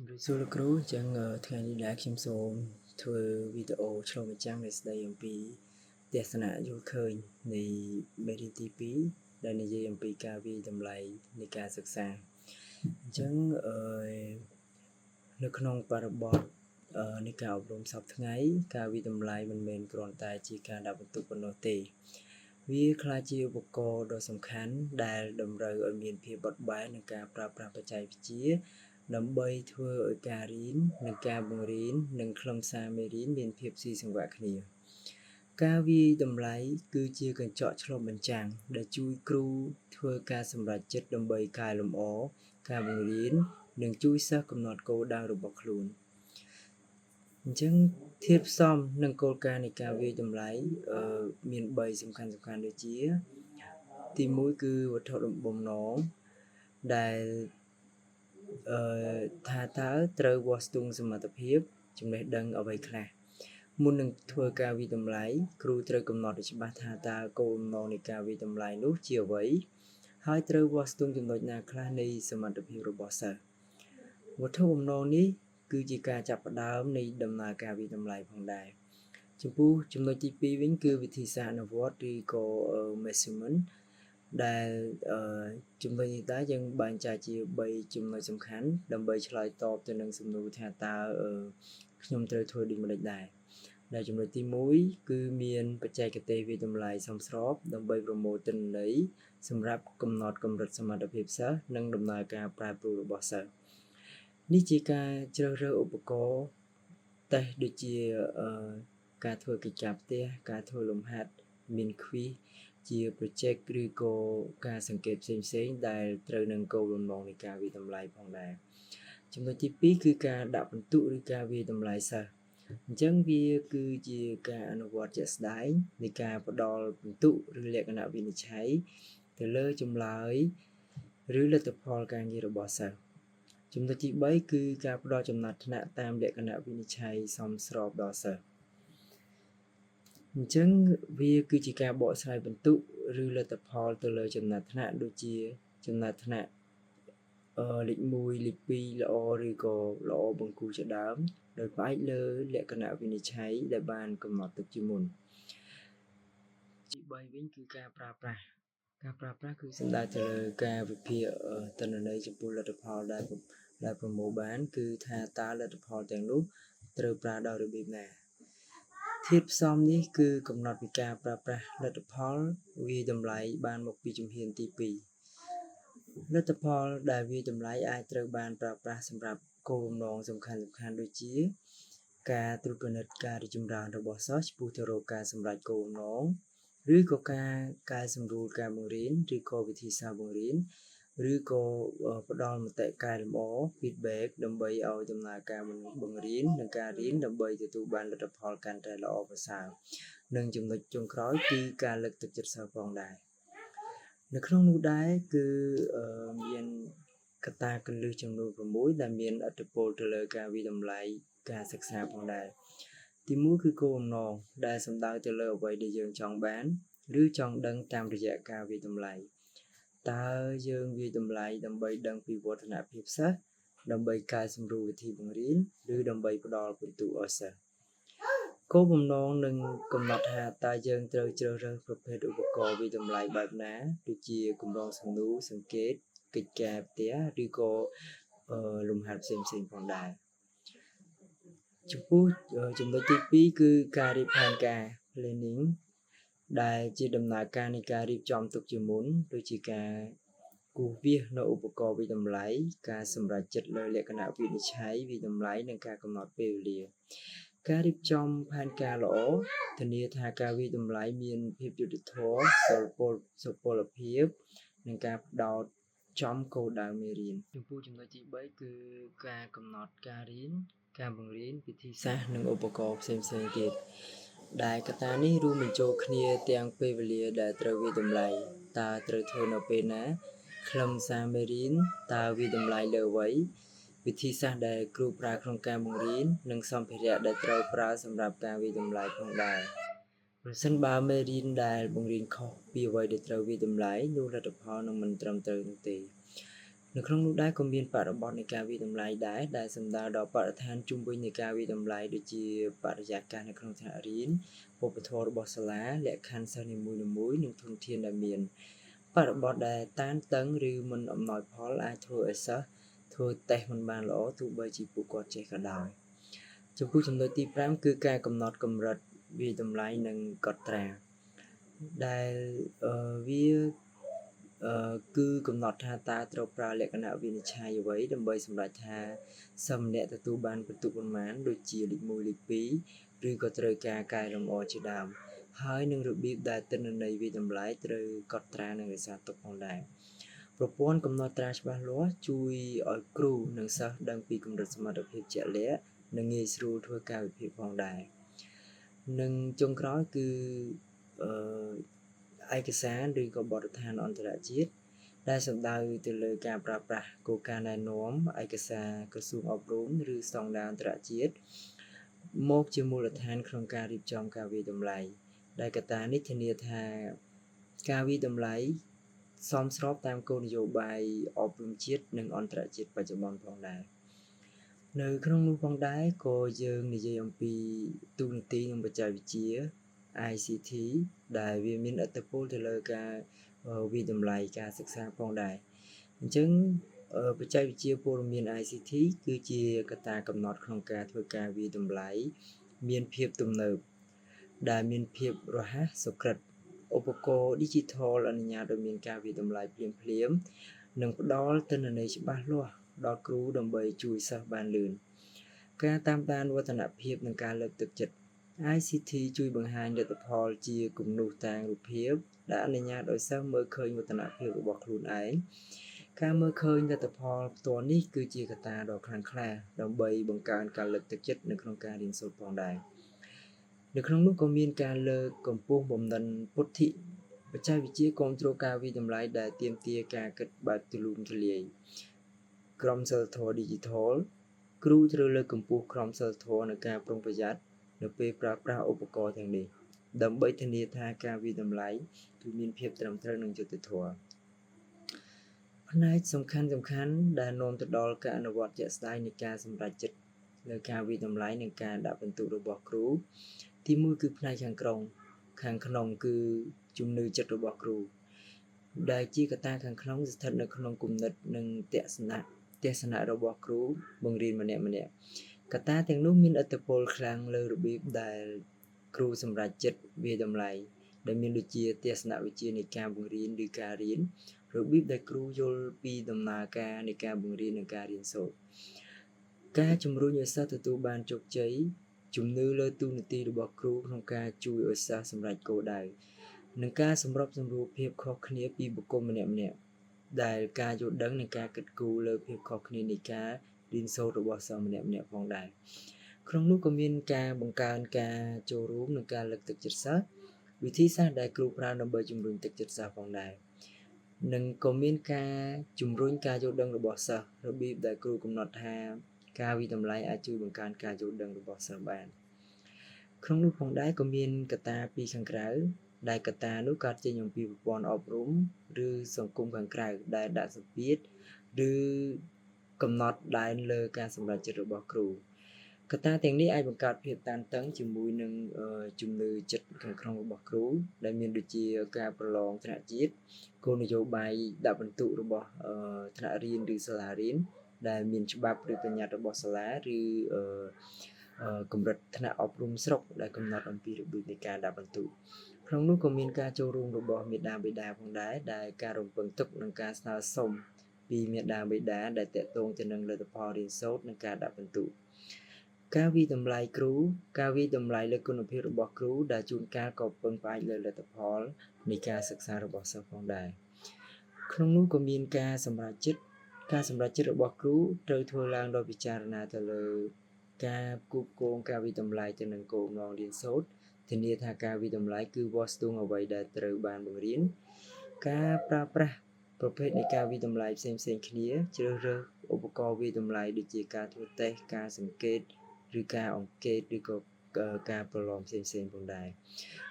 ជំរាបសួរលោកគ្រូអញ្ចឹងថ្ងៃនេះដែរខ្ញុំសូមធ្វើវីដេអូឆ្លុះបញ្ចាំងនៃស្ដីអំពីទស្សនៈយល់ឃើញនៃមេរៀនទី2ដែលនិយាយអំពីការវិយតម្លៃនៃការសិក្សាអញ្ចឹងនៅក្នុងបរិបទនៃការអប់រំសប្តាហ៍ថ្ងៃការវិយតម្លៃមិនមែនគ្រាន់តែជាការដាក់បន្ទុកប៉ុណ្ណោះទេវាក្លាយជាឧបករណ៍ដ៏សំខាន់ដែលតម្រូវឲ្យមានភាពបត់បែននិងការប្រើប្រាស់បច្ចេកវិទ្យាដើម្បីធ្វើឲ្យការរៀននិងការបង្រៀននិងខ្លឹមសារមេរៀនមានភាពស៊ីសង្វាក់គ្នាការវាយតម្លៃគឺជាកញ្ចក់ឆ្លុះបញ្ចាំងដែលជួយគ្រូធ្វើការសម្រេចចិត្តដើម្បីកែលម្អការបង្រៀននិងជួយសិស្សកំណត់គោលដៅរបស់ខ្លួនអញ្ចឹងធៀបផ្សំនឹងគោលការណ៍នៃការវាយតម្លៃមាន3សំខាន់ដូចជាទី1គឺវត្ថុបំណងដែលថាតើត្រូវវាស់ស្ទង់សមត្ថភាពចំណេះដឹងអ្វីខ្លះមុននឹងធ្វើការវិតម្លៃគ្រូត្រូវកំណត់ឲ្យច្បាស់ថាតើគោលបំណងនៃការវិតម្លៃនោះជាអ្វីហើយត្រូវវាស់ស្ទង់ចំណុចណាខ្លះនៃសមត្ថភាពរបស់សិស្សវត្ថុបំណងនេះគឺជាការចាប់ផ្ដើមនៃដំណើរការវិតម្លៃផងដែរចំពោះចំណុចទី2វិញគឺវិធីសាស្ត្រអនុវត្តឬក៏ measurement ដែលចំណុចនេះដែរយើងបែងចែកជា3ចំណុចសំខាន់ដើម្បីឆ្លើយតបទៅនឹងសំណួរថាតើខ្ញុំត្រូវធ្វើដូចម្តេចដែរដែលចំណុចទី1គឺមានបច្ចេកទេសវិតម្លៃសមស្របដើម្បីប្រមូលទិន្នន័យសម្រាប់កំណត់កម្រិតសមត្ថភាពសិស្សនិងដំណើរការប្រែប្រួលរបស់សិស្សនេះជាការជ្រើសរើសឧបករណ៍តេស្តដូចជាការធ្វើកិច្ចការផ្ទះការធ្វើលំហាត់មាន quiz ជា project ឬក៏ការសង្កេតផ្សេងៗដែលត្រូវនឹងគោលបំណងនៃការវិតម្លៃផងដែរចំណុចទី2គឺការដាក់ពិន្ទុឬការវិតម្លៃសិស្សអញ្ចឹងវាគឺជាការអនុវត្តជាក់ស្ដែងនៃការផ្ដល់ពិន្ទុឬលក្ខណៈវិនិច្ឆ័យទៅលើចម្លើយឬលទ្ធផលការងាររបស់សិស្សចំណុចទី3គឺការផ្ដល់ចំណាត់ថ្នាក់តាមលក្ខណៈវិនិច្ឆ័យសមស្របដល់សិស្សអញ្ចឹងវាគឺជាការបកស្រាយពិន្ទុឬលទ្ធផលទៅលើចំណាត់ថ្នាក់ដូចជាចំណាត់ថ្នាក់លេខ1លេខ2ល្អឬក៏ល្អបង្គូជាដើមដោយផ្អែកលើលក្ខណៈវិនិច្ឆ័យដែលបានកំណត់ទុកជាមុនទី3វិញគឺការប្រើប្រាស់គឺសំដៅទៅលើការវិភាគទិន្នន័យចំពោះលទ្ធផលដែលប្រមូលបានគឺថាតើលទ្ធផលទាំងនោះត្រូវប្រើដោយរបៀបណាធាតុផ្សំនេះគឺកំណត់ពីការប្រើប្រាស់លទ្ធផលវាយតម្លៃបានមកពីជំហានទី2លទ្ធផលដែលវាយតម្លៃអាចត្រូវបានប្រើប្រាស់សម្រាប់គោលបំណងសំខាន់ដូចជាការត្រួតពិនិត្យការរីកចម្រើនរបស់សិស្សចំពោះទៅរកការសម្រេចគោលបំណងឬក៏ការកែសម្រួលការបង្រៀនឬក៏វិធីសាស្ត្របង្រៀនឬក៏ផ្ដល់មតិកែលម្អ feedback ដើម្បីឲ្យដំណើរការបង្រៀននិងការរៀនដើម្បីទទួលបានលទ្ធផលកាន់តែល្អប្រសើរនិងចំណុចចុងក្រោយគឺការលើកទឹកចិត្តសិស្សផងដែរនៅក្នុងនោះដែរគឺមានកត្តាគន្លឹះចំនួន6ដែលមានឥទ្ធិពលទៅលើការវិតម្លៃការសិក្សាផងដែរទី1គឺគោលបំណងដែលសំដៅទៅលើអ្វីដែលយើងចង់បានឬចង់ដឹងតាមរយៈការវិតម្លៃតើយើងវាយតម្លៃដើម្បីដឹងពីវឌ្ឍនភាពសិស្សដើម្បីកែសម្រួលវិធីបង្រៀនឬដើម្បីផ្ដល់ពិន្ទុឲ្យសិស្សគោលបំណងនឹងកំណត់ថាតើយើងត្រូវជ្រើសរើសប្រភេទឧបករណ៍វិតម្លៃបែបណាដូចជាកម្រងសំណួរសង្កេតកិច្ចការផ្ទះឬក៏លំហាត់ផ្សេងផងដែរចំពោះចំណុចទី2គឺការរៀបផែនការ planning ដែលជាដំណើរការនៃការរៀបចំទុកជាមុនដូចជាការគូសវាសនៅឧបករណ៍វិតម្លៃការសម្រេចចិត្តលើលក្ខណៈវិនិច្ឆ័យវិតម្លៃនិងការកំណត់ពេលវេលាការរៀបចំផែនការល្អធានាថាការវិតម្លៃមានភាពយុត្តិធម៌សុពលភាពនិងការផ្ដោតចំគោលដៅមេរៀនចំពោះចំណុចទី3គឺការកំណត់ការរៀនការបង្រៀនវិធីសាស្ត្រនិងឧបករណ៍ផ្សេងទៀតដែលកត្តានេះរួមបញ្ចូលគ្នាទាំងពេលវេលាដែលត្រូវវិតម្លៃតើត្រូវធ្វើនៅពេលណាខ្លឹមសារមេរៀនតើវិតម្លៃលើអ្វីវិធីសាស្ត្រដែលគ្រូប្រើក្នុងការបង្រៀននិងសម្ភារៈដែលត្រូវប្រើសម្រាប់ការវិតម្លៃផងដែរប្រសិនបើមេរៀនដែលបង្រៀនខុសពីអ្វីដែលត្រូវវិតម្លៃនោះលទ្ធផលនឹងមិនត្រឹមត្រូវនោះទេ នៅក្នុងនោះដែរក៏មានបរិបទនៃការវិតម្លៃដែរដែលសំដៅដល់បរិស្ថានជុំវិញនៃការវិតម្លៃដូចជាបរិយាកាសនៅក្នុងថ្នាក់រៀនវប្បធម៌របស់សាលាលក្ខខណ្ឌសិស្សនីមួយៗនិងធនធានដែលមានបរិបទដែលតានតឹងឬមិនអំណោយផលអាចធ្វើឲ្យសិស្សធ្វើតេស្តមិនបានល្អទោះបីជាពួកគាត់ចេះក៏ដោយចំពោះចំណុចទី5គឺការកំណត់កម្រិតវិតម្លៃនិងកត់ត្រាដែលវាគឺកំណត់ថាតើត្រូវប្រើលក្ខណៈវិនិច្ឆ័យអ្វីដើម្បីសម្រេចថាសិស្សម្នាក់ទទួលបានពិន្ទុប៉ុន្មានដូចជាលេខ1លេខ2ឬក៏ត្រូវការកែលម្អជាដើមហើយនឹងរបៀបដែលទិន្នន័យវិតម្លៃត្រូវកត់ត្រានិងរក្សាទុកផងដែរប្រព័ន្ធកំណត់ត្រាច្បាស់លាស់ជួយឲ្យគ្រូនិងសិស្សដឹងពីកម្រិតសមត្ថភាពជាក់លាក់និងងាយស្រួលធ្វើការវិភាគផងដែរនិងចុងក្រោយគឺឯកសារឬក៏បទដ្ឋានអន្តរជាតិដែលសំដៅទៅលើការប្រើប្រាស់គោលការណ៍ណែនាំឯកសារក្រសួងអប់រំឬស្តង់ដារអន្តរជាតិមកជាមូលដ្ឋានក្នុងការរៀបចំការវិតម្លៃដែលកត្តានេះធានាថាការវិតម្លៃសមស្របតាមគោលនយោបាយអប់រំជាតិនិងអន្តរជាតិបច្ចុប្បន្នផងដែរនៅក្នុងនោះផងដែរក៏យើងនិយាយអំពីទូនាទីនិងបច្ចេកវិទ្យា ICT ដែលវាមានឥទ្ធិពលទៅលើការវិតម្លៃការសិក្សាផងដែរអញ្ចឹងបច្ចេកវិទ្យាព័ត៌មាន ICT គឺជាកត្តាកំណត់ក្នុងការធ្វើការវិតម្លៃមានភាពទំនើបដែលមានភាពរហ័សសុក្រឹតឧបករណ៍ Digital អនុញ្ញាតឲ្យមានការវិតម្លៃភ្លាមៗនិងផ្ដល់ទិន្នន័យច្បាស់លាស់ដល់គ្រូដើម្បីជួយសិស្សបានលឿនការតាមដានវឌ្ឍនភាពនិងការលើកទឹកចិត្ត ICT ជួយបង្ហាញលទ្ធផលជាគំនូសតាមរូបភាពដែលអនុញ្ញាតឲ្យសិស្សមើលឃើញវឌ្ឍនភាពរបស់ខ្លួនឯងការមើលឃើញលទ្ធផលផ្ទាល់នេះគឺជាកត្តាដ៏ខ្លាំងក្លាដើម្បីបង្កើនការលើកទឹកចិត្តនៅក្នុងការរៀនសូត្រផងដែរនៅក្នុងនោះក៏មានការលើកកម្ពស់បំណិនពុទ្ធិបច្ចេកវិទ្យាគ្រប់គ្រងការវិតម្លៃដែលទាមទារការគិតបែបទូលំទូលាយក្រមសីលធម៌ Digital គ្រូត្រូវលើកកម្ពស់ក្រមសីលធម៌និងការប្រុងប្រយ័ត្ននៅពេលប្រើប្រាស់ឧបករណ៍ទាំងនេះដើម្បីធានាថាការវិតម្លៃគឺមានភាពត្រឹមត្រូវនិងយុត្តិធម៌ផ្នែកសំខាន់ដែលនាំទៅដល់ការអនុវត្តជាក់ស្ដែងនៃការសម្រេចចិត្តលើការវិតម្លៃនិងការដាក់ពិន្ទុរបស់គ្រូទី1គឺផ្នែកខាងក្នុងគឺជំនឿចិត្តរបស់គ្រូដែលជាកត្តាខាងក្នុងស្ថិតនៅក្នុងគំនិតនិងទស្សនៈរបស់គ្រូបង្រៀនម្នាក់កត្តាទាំងនោះមានឥទ្ធិពលខ្លាំងលើរបៀបដែលគ្រូសម្រេចចិត្តវាតម្លៃដែលមានដូចជាទស្សនវិជ្ជានៃការបង្រៀនឬការរៀនរបៀបដែលគ្រូយល់ពីដំណើរការនៃការបង្រៀននិងការរៀនសូត្រការជំរុញឲ្យសិស្សទទួលបានជោគជ័យជំនឿលើទូនាទីរបស់គ្រូក្នុងការជួយឲ្យសិស្សសម្រេចគោលដៅនិងការសម្របសម្រួលភាពខុសគ្នាពីបុគ្គលម្នាក់ដែលការយល់ដឹងនិងការគិតគូរលើភាពខុសគ្នានៃការរៀនសូត្ររបស់សិស្សម្នាក់ផងដែរក្នុងនោះក៏មានការបង្កើនការចូលរួមនិងការលើកទឹកចិត្តសិស្សវិធីសាស្ត្រដែលគ្រូប្រើដើម្បីជំរុញទឹកចិត្តសិស្សផងដែរនិងក៏មានការជំរុញការយល់ដឹងរបស់សិស្សរបៀបដែលគ្រូកំណត់ថាការវិតម្លៃអាចជួយបង្កើនការយល់ដឹងរបស់សិស្សបានក្នុងនោះផងដែរក៏មានកត្តាពីខាងក្រៅដែលកត្តានោះកើតចេញអំពីប្រព័ន្ធអប់រំឬសង្គមខាងក្រៅដែលដាក់សម្ពាធឬកំណត់ដែនលើការសម្រេចចិត្តរបស់គ្រូកត្តាទាំងនេះអាចបង្កើតភាពតានតឹងជាមួយនឹងជំនឿចិត្តខាងក្នុងរបស់គ្រូដែលមានដូចជាការប្រឡងថ្នាក់ជាតិគោលនយោបាយដាក់ពិន្ទុរបស់ថ្នាក់រៀនឬសាលារៀនដែលមានច្បាប់ឬបញ្ញត្តិរបស់សាលាឬកម្រិតថ្នាក់អប់រំស្រុកដែលកំណត់អំពីរបៀបនៃការដាក់ពិន្ទុក្នុងនោះក៏មានការចូលរួមរបស់មាតាបិតាផងដែរដែលការរំពឹងទុកនិងការស្នើសុំពីមាតាបិតាដែលតាក់ទងទៅនឹងលទ្ធផលរៀនសូត្រនិងការដាក់ពិន្ទុការវិតម្លៃគ្រូការវិតម្លៃលើគុណភាពរបស់គ្រូដែលជួនកាលក៏ពឹងផ្អែកលើលទ្ធផលនៃការសិក្សារបស់សិស្សផងដែរក្នុងនោះក៏មានការសម្រេចចិត្តរបស់គ្រូត្រូវធ្វើឡើងដោយពិចារណាទៅលើការគូបគងការវិតម្លៃទៅនឹងគោលបំណងរៀនសូត្រធានាថាការវិតម្លៃគឺវាស់ស្ទង់អ្វីដែលត្រូវបានបង្រៀនការប្រើប្រាស់ប្រភេទនៃការវិតម្លៃផ្សេងគ្នាជ្រើសរើសឧបករណ៍វិតម្លៃដូចជាការធ្វើតេស្តការសង្កេតឬការអង្កេតឬក៏ការប្រឡងផ្សេងផងដែរ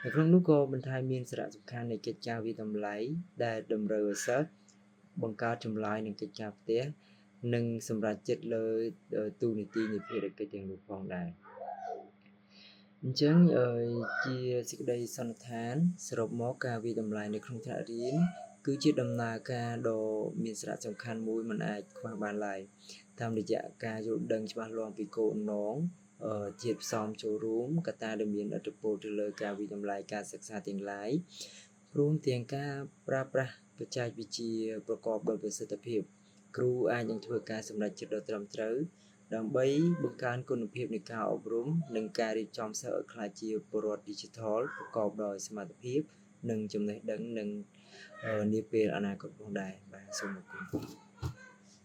នៅក្នុងនោះក៏បន្ថែមមានសារៈសំខាន់នៃកិច្ចការវិតម្លៃដែលតម្រូវឲ្យសិស្ស បង្កើតចម្លើយនឹងកិច្ចការផ្ទះនិងសម្រាប់ចិត្តលើទូនីតិនៃភារកិច្ចទាំងនោះផងដែរអញ្ចឹងជាសេចក្តីសន្និដ្ឋានសរុបមកការវិតម្លៃនៅក្នុងថ្នាក់រៀនគឺជាដំណើរការដ៏មានសារៈសំខាន់មួយមិនអាចខ្វះបានឡើយតាមរយៈការយល់ដឹងច្បាស់លាស់ពីគោលបំណងជាតិផ្សំចូលរួមកត្តាដែលមានឥទ្ធិពលទៅលើការវិតម្លៃការសិក្សាទាំងឡាយព្រមទាំងការប្រើប្រាស់បច្ចេកវិទ្យាប្រកបដោយប្រសិទ្ធភាពគ្រូអាចនឹងធ្វើការសម្រេចចិត្តដ៏ត្រឹមត្រូវដើម្បីបង្កើនគុណភាពនៃការអប់រំនិងការរៀបចំសិស្សឲ្យក្លាយជាពលរដ្ឋ Digital ប្រកបដោយសមត្ថភាពនិងចំណេះដឹងនិងនាពេលអនាគតផងដែរបាទសូមអរគុណ